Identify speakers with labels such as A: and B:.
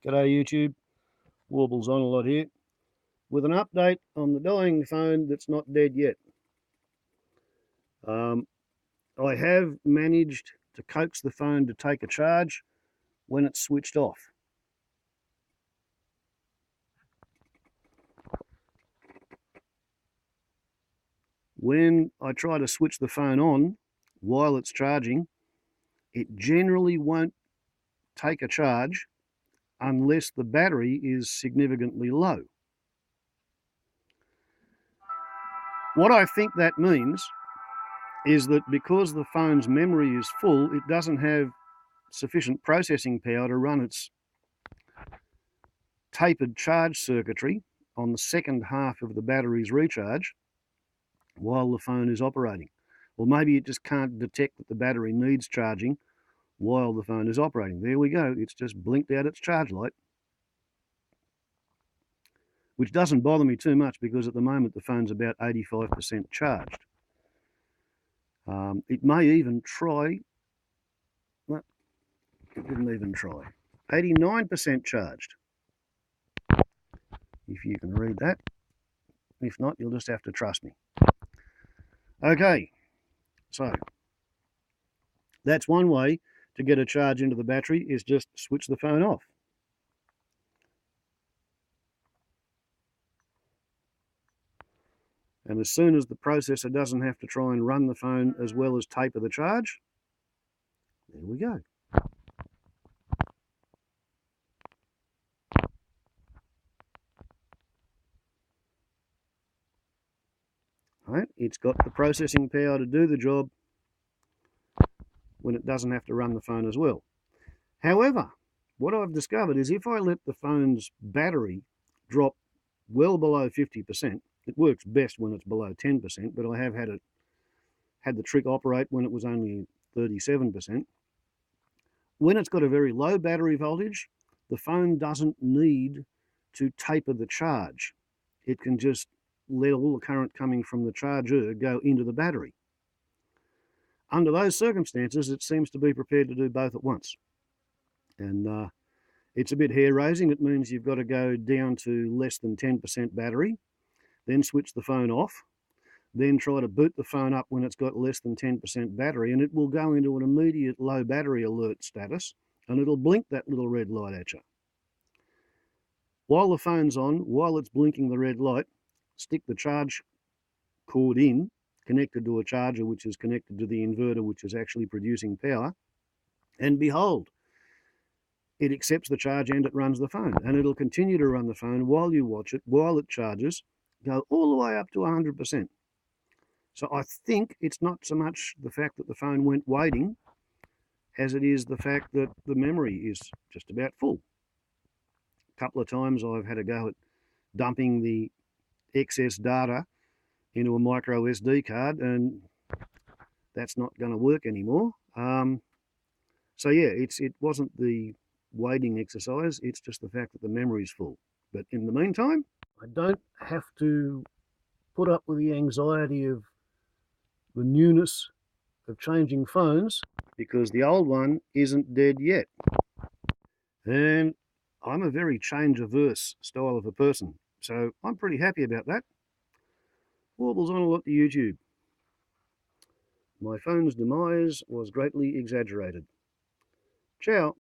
A: G'day YouTube, Warbles on a lot here, with an update on the dying phone that's not dead yet. I have managed to coax the phone to take a charge when it's switched off. When I try to switch the phone on while it's charging, it generally won't take a charge unless the battery is significantly low. What I think that means is that because the phone's memory is full, it doesn't have sufficient processing power to run its tapered charge circuitry on the second half of the battery's recharge while the phone is operating. Or maybe it just can't detect that the battery needs charging while the phone is operating. There we go, it's just blinked out its charge light, which doesn't bother me too much because at the moment the phone's about 85% charged. It may even try, well, it didn't even try, 89% charged, if you can read that. If not, you'll just have to trust me. Okay, so that's one way to get a charge into the battery, is just switch the phone off. And as soon as the processor doesn't have to try and run the phone as well as taper the charge, there we go. Right, it's got the processing power to do the job when it doesn't have to run the phone as well. However, what I've discovered is if I let the phone's battery drop well below 50%, it works best when it's below 10%, but I have had the trick operate when it was only 37%. When it's got a very low battery voltage, the phone doesn't need to taper the charge. It can just let all the current coming from the charger go into the battery. Under those circumstances, it seems to be prepared to do both at once. And it's a bit hair-raising. It means you've got to go down to less than 10% battery, then switch the phone off, then try to boot the phone up when it's got less than 10% battery, and it will go into an immediate low battery alert status, and it'll blink that little red light at you. While the phone's on, while it's blinking the red light, stick the charge cord in, connected to a charger which is connected to the inverter which is actually producing power, and behold, it accepts the charge and it runs the phone, and it'll continue to run the phone while you watch it, while it charges, go all the way up to 100%. So I think it's not so much the fact that the phone went waiting as it is the fact that the memory is just about full. A couple of times I've had a go at dumping the excess data into a micro SD card, and that's not going to work anymore. So yeah, it wasn't the waiting exercise, it's just the fact that the memory's full. But in the meantime, I don't have to put up with the anxiety of the newness of changing phones because the old one isn't dead yet. And I'm a very change-averse style of a person, so I'm pretty happy about that. Warbles on a lot to YouTube. My phone's demise was greatly exaggerated. Ciao.